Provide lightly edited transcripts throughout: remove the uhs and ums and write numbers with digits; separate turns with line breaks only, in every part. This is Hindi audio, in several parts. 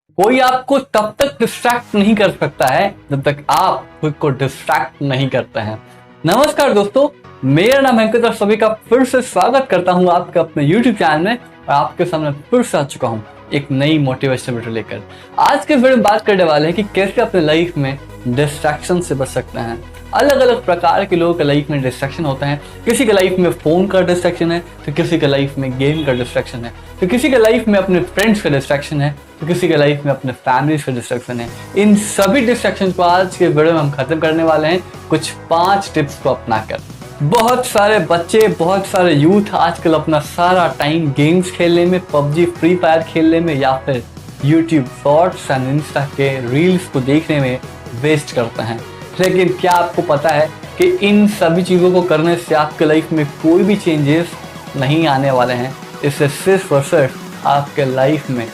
कोई आपको तब तक डिस्ट्रैक्ट नहीं कर सकता है जब तक आप खुद को डिस्ट्रैक्ट नहीं करते हैं। नमस्कार दोस्तों, मेरा नाम अंकित और सभी का फिर से स्वागत करता हूं आपके अपने YouTube चैनल में। और आपके सामने फिर से आ चुका हूं एक नई मोटिवेशनल वीडियो लेकर। आज के वीडियो में बात करने वाले हैं कि कैसे अपने लाइफ में डिस्ट्रैक्शन से बच सकते हैं। अलग अलग प्रकार के लोगों के लाइफ में डिस्ट्रैक्शन होते हैं। किसी के लाइफ में फोन का डिस्ट्रैक्शन है, तो किसी के लाइफ में गेम का डिस्ट्रैक्शन है, तो किसी के लाइफ में अपने फ्रेंड्स का डिस्ट्रैक्शन है, तो किसी के लाइफ में अपने फैमिली का डिस्ट्रैक्शन है। इन सभी डिस्ट्रैक्शन को आज के वीडियो में हम खत्म करने वाले हैं कुछ 5 टिप्स को अपनाकर। बहुत सारे बच्चे, बहुत सारे यूथ आजकल अपना सारा टाइम गेम्स खेलने में, पबजी, फ्री फायर खेलने में या फिर यूट्यूब शॉर्ट्स एंड इंस्टा के रील्स को देखने में वेस्ट करते हैं। लेकिन क्या आपको पता है कि इन सभी चीज़ों को करने से आपके लाइफ में कोई भी चेंजेस नहीं आने वाले हैं। इससे सिर्फ और सिर्फ आपके लाइफ में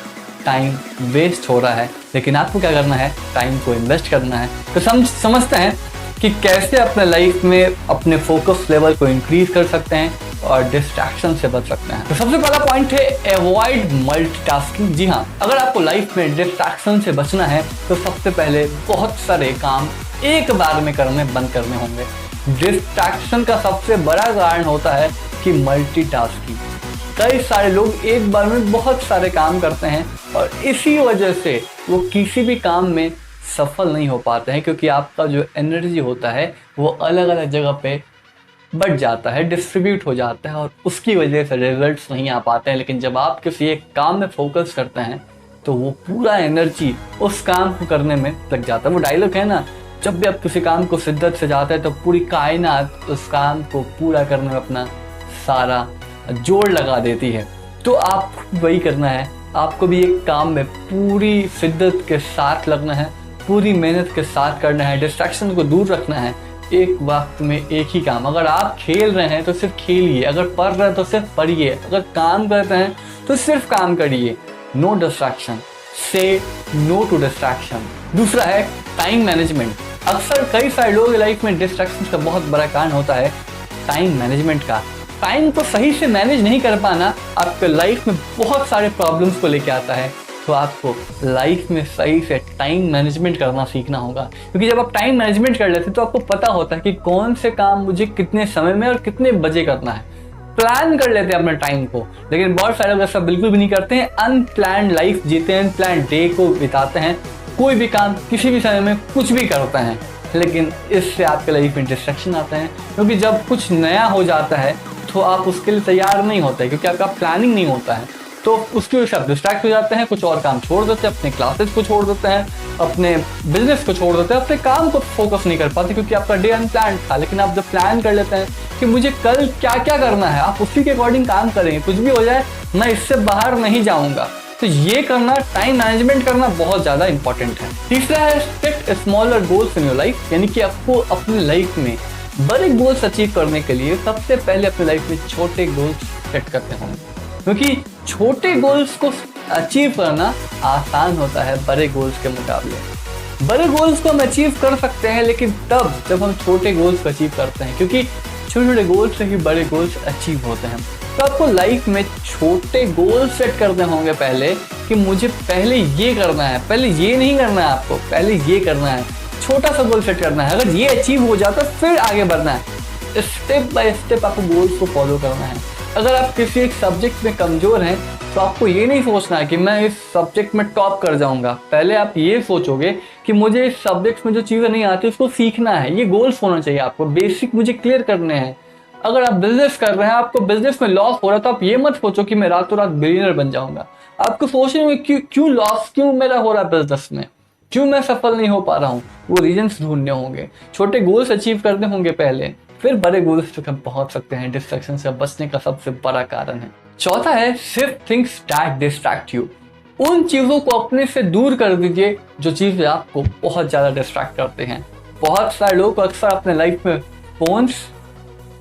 टाइम वेस्ट हो रहा है। लेकिन आपको क्या करना है, टाइम को इन्वेस्ट करना है। तो समझते हैं कि कैसे अपने लाइफ में अपने फोकस लेवल को इंक्रीज कर सकते हैं और डिस्ट्रैक्शन से बच सकते हैं। तो सबसे पहला पॉइंट है अवॉइड मल्टीटास्किंग। जी हाँ, अगर आपको लाइफ में डिस्ट्रैक्शन से बचना है तो सबसे पहले बहुत सारे काम एक बार में बंद करने होंगे। डिस्ट्रैक्शन का सबसे बड़ा कारण होता है कि मल्टीटास्किंग। कई सारे लोग एक बार में बहुत सारे काम करते हैं और इसी वजह से वो किसी भी काम में सफल नहीं हो पाते हैं, क्योंकि आपका जो एनर्जी होता है वो अलग अलग जगह पे बढ़ जाता है, डिस्ट्रीब्यूट हो जाता है और उसकी वजह से रिजल्ट्स नहीं आ पाते हैं। लेकिन जब आप किसी एक काम में फोकस करते हैं तो वो पूरा एनर्जी उस काम को करने में लग जाता है। वो डायलॉग है ना, जब भी आप किसी काम को शिद्दत से जाते हैं तो पूरी कायनात उस काम को पूरा करने में अपना सारा जोर लगा देती है। तो आपको वही करना है, आपको भी एक काम में पूरी शिद्दत के साथ लगना है, पूरी मेहनत के साथ करना है, डिस्ट्रैक्शन को दूर रखना है। एक वक्त में एक ही काम। अगर आप खेल रहे हैं तो सिर्फ खेलिए, अगर पढ़ रहे हैं तो सिर्फ पढ़िए, अगर काम करते हैं तो सिर्फ काम करिए। नो डिस्ट्रैक्शन, से नो टू डिस्ट्रैक्शन। दूसरा है टाइम मैनेजमेंट। अक्सर कई सारे लोगों की लाइफ में डिस्ट्रैक्शन का बहुत बड़ा कारण होता है टाइम मैनेजमेंट का। टाइम को सही से मैनेज नहीं कर पाना आपके लाइफ में बहुत सारे प्रॉब्लम्स को लेके आता है। तो आपको लाइफ में सही से टाइम मैनेजमेंट करना सीखना होगा, क्योंकि जब आप टाइम मैनेजमेंट कर लेते हैं तो आपको पता होता है कि कौन से काम मुझे कितने समय में और कितने बजे करना है। प्लान कर लेते हैं अपने टाइम को, लेकिन बहुत सारे लोग ऐसा बिल्कुल भी नहीं करते हैं। अनप्लान्ड लाइफ जीते हैं, अनप्लान्ड डे को बिताते हैं, कोई भी काम किसी भी समय में कुछ भी करते हैं। लेकिन इससे आपके लाइफ में डिस्ट्रैक्शन आते हैं, क्योंकि जब कुछ नया हो जाता है तो आप उसके लिए तैयार नहीं होते, क्योंकि आपका प्लानिंग नहीं होता है। तो उसकी वजह से आप डिस्ट्रैक्ट हो जाते हैं, कुछ और काम छोड़ देते हैं, अपने क्लासेस को छोड़ देते हैं, अपने बिजनेस को छोड़ देते हैं, अपने काम को फोकस नहीं कर पाते, क्योंकि आपका डे अनप्लान्ड था। लेकिन आप जब प्लान कर लेते हैं कि मुझे कल क्या क्या करना है, आप उसी के अकॉर्डिंग काम करेंगे। कुछ भी हो जाए मैं इससे बाहर नहीं जाऊंगा। तो ये करना, टाइम मैनेजमेंट करना बहुत ज़्यादा इंपॉर्टेंट है। तीसरा है set smaller goals in your life, यानी कि आपको अपनी लाइफ में बड़े गोल्स अचीव करने के लिए सबसे पहले अपनी लाइफ में छोटे गोल्स सेट करते होंगे, क्योंकि छोटे गोल्स को अचीव करना आसान होता है बड़े गोल्स के मुकाबले। बड़े गोल्स को हम अचीव कर सकते हैं, लेकिन तब जब हम छोटे गोल्स को अचीव करते हैं, क्योंकि छोटे छोटे गोल्स से ही बड़े गोल्स अचीव होते हैं। तो आपको लाइफ में छोटे गोल सेट करने होंगे पहले, कि मुझे पहले ये करना है, पहले ये नहीं करना है, आपको पहले ये करना है। छोटा सा गोल सेट करना है, अगर ये अचीव हो जाता फिर आगे बढ़ना है। स्टेप बाय स्टेप आपको गोल्स को फॉलो करना है। अगर आप किसी एक सब्जेक्ट में कमजोर हैं तो आपको ये नहीं सोचना है कि मैं इस सब्जेक्ट में टॉप कर जाऊंगा। पहले आप ये सोचोगे कि मुझे इस सब्जेक्ट में जो चीज़ें नहीं आती उसको सीखना है। ये गोल्स होना चाहिए आपको, बेसिक मुझे क्लियर करने हैं। अगर आप बिजनेस कर रहे हैं, आपको बिजनेस में लॉस हो रहा है, तो आप ये मत सोचो कि मैं रातों रात बिलियनर बन जाऊंगा। आपको सोचने में क्यों लॉस, क्यों मेरा हो रहा है बिजनेस में, क्यों मैं सफल नहीं हो पा रहा हूँ, वो रीजंस ढूंढने होंगे। छोटे गोल्स अचीव करने होंगे पहले, फिर बड़े गोल्स तक हम पहुंच सकते हैं। डिस्ट्रैक्शन से बचने का सबसे बड़ा कारण है। चौथा है सिर्फ थिंग्स दैट डिस्ट्रैक्ट यू। उन चीजों को अपने से दूर कर दीजिए जो चीजें आपको बहुत ज्यादा डिस्ट्रैक्ट करते हैं। बहुत सारे लोग अक्सर अपने लाइफ में फोन्स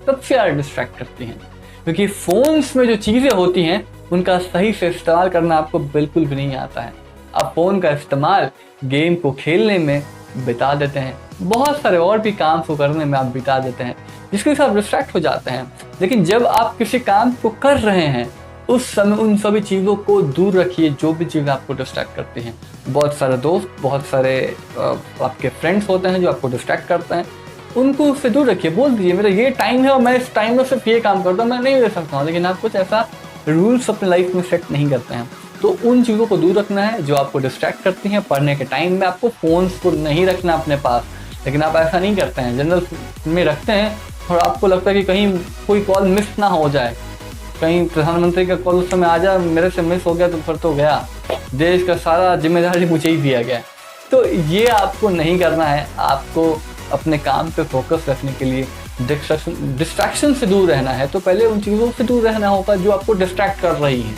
सबसे ज्यादा डिस्ट्रैक्ट करती हैं, क्योंकि फोन्स में जो चीजें होती हैं उनका सही से इस्तेमाल करना आपको बिल्कुल भी नहीं आता है। आप फोन का इस्तेमाल गेम को खेलने में बिता देते हैं, बहुत सारे और भी काम को करने में आप बिता देते हैं, जिसके साथ डिस्ट्रैक्ट हो जाते हैं। लेकिन जब आप किसी काम को कर रहे हैं उस समय उन सभी चीज़ों को दूर रखिए जो भी चीज़ें आपको डिस्ट्रैक्ट करती हैं। बहुत सारे दोस्त, बहुत सारे आपके फ्रेंड्स होते हैं जो आपको डिस्ट्रैक्ट करते हैं, उनको उससे दूर रखिए। बोल दीजिए मेरा ये टाइम है और मैं इस टाइम में सिर्फ ये काम करता हूँ, मैं नहीं दे सकता हूँ। लेकिन आप कुछ ऐसा रूल्स अपनी लाइफ में सेट नहीं करते हैं, तो उन चीज़ों को दूर रखना है जो आपको डिस्ट्रैक्ट करती हैं। पढ़ने के टाइम में आपको फ़ोन्स को नहीं रखना अपने पास, लेकिन आप ऐसा नहीं करते हैं, जनरल में रखते हैं और आपको लगता है कि कहीं कोई कॉल मिस ना हो जाए, कहीं प्रधानमंत्री का कॉल उस समय आ जाए, मेरे से मिस हो गया तो फिर तो गया, देश का सारा जिम्मेदारी मुझे ही दिया गया। तो ये आपको नहीं करना है। आपको अपने काम पे फोकस रखने के लिए डिस्ट्रैक्शन से दूर रहना है, तो पहले उन चीज़ों से दूर रहना होगा जो आपको डिस्ट्रैक्ट कर रही हैं।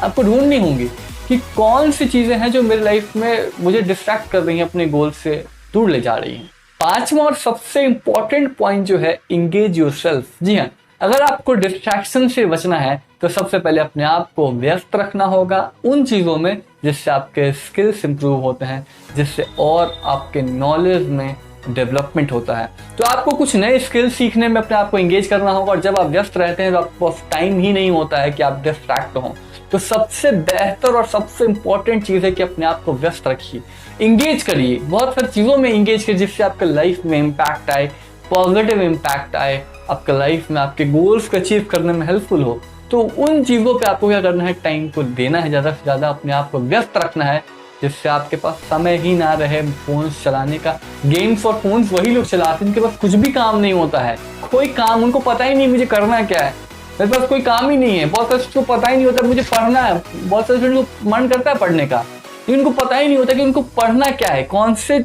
आपको ढूंढनी होंगी कि कौन सी चीज़ें हैं जो मेरी लाइफ में मुझे डिस्ट्रैक्ट कर रही हैं, अपने गोल से दूर ले जा रही हैं। पांचवा और सबसे इंपॉर्टेंट पॉइंट जो है, इंगेज योरसेल्फ। जी हाँ, अगर आपको डिस्ट्रैक्शन से बचना है तो सबसे पहले अपने आप को व्यस्त रखना होगा उन चीज़ों में जिससे आपके स्किल्स इंप्रूव होते हैं, जिससे और आपके नॉलेज में डेवलपमेंट होता है। तो आपको कुछ नए स्किल सीखने में अपने आप को एंगेज करना होगा, और जब आप व्यस्त रहते हैं तो आपको टाइम ही नहीं होता है कि आप डिस्ट्रैक्ट हों। तो सबसे बेहतर और सबसे इंपॉर्टेंट चीज़ है कि अपने आप को व्यस्त रखिए, इंगेज करिए, बहुत सारी चीज़ों में इंगेज करिए जिससे आपके लाइफ में इम्पैक्ट आए, पॉजिटिव इम्पैक्ट आए, आपके लाइफ में आपके गोल्स को अचीव करने में हेल्पफुल हो। तो उन चीज़ों पे आपको क्या करना है, टाइम को देना है, ज़्यादा से ज़्यादा अपने आप को व्यस्त रखना है, जिससे आपके पास समय ही ना रहे फोन्स चलाने का। गेम्स और फोन्स वही लोग चलाते हैं जिनके पास कुछ भी काम नहीं होता है, कोई काम उनको पता ही नहीं मुझे करना क्या है, मेरे पास कोई काम ही नहीं है। बहुत सारे को पता ही नहीं होता मुझे पढ़ना है, बहुत सारे स्टूडेंट को मन करता है पढ़ने का, लेकिन उनको पता ही नहीं होता कि उनको पढ़ना क्या है, कौन से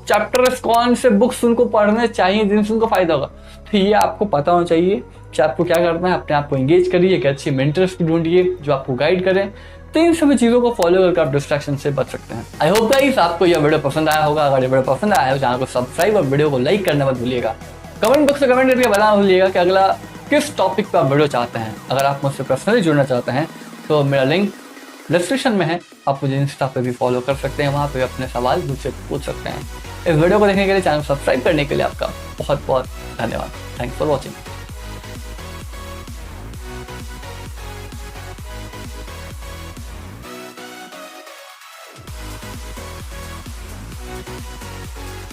चैप्टर्स, कौन से बुक्स उनको पढ़ने चाहिए जिनसे उनको फायदा होगा। तो ये आपको पता होना चाहिए कि आपको क्या करना है। अपने आप को एंगेज करिए, एक अच्छी मेंटर्स को ढूंढिए जो आपको गाइड करें। तो इन सभी चीज़ों को फॉलो करके आप डिस्ट्रैक्शन से बच सकते हैं। आई होप गाइस आपको यह वीडियो पसंद आया होगा। अगर ये वीडियो पसंद आया हो, चैनल को सब्सक्राइब और वीडियो को लाइक करना मत भूलिएगा। कमेंट बॉक्स में कमेंट करके बताना भूलिएगा कि अगला किस टॉपिक पर आप वीडियो चाहते हैं। अगर आप मुझसे पर्सनली जुड़ना चाहते हैं तो मेरा लिंक डिस्क्रिप्शन में है, आप मुझे इंस्टा पे भी फॉलो कर सकते हैं, वहाँ पे अपने सवाल मुझसे पूछ सकते हैं। इस वीडियो को देखने के लिए, चैनल सब्सक्राइब करने के लिए आपका बहुत बहुत धन्यवाद। Thanks for watching.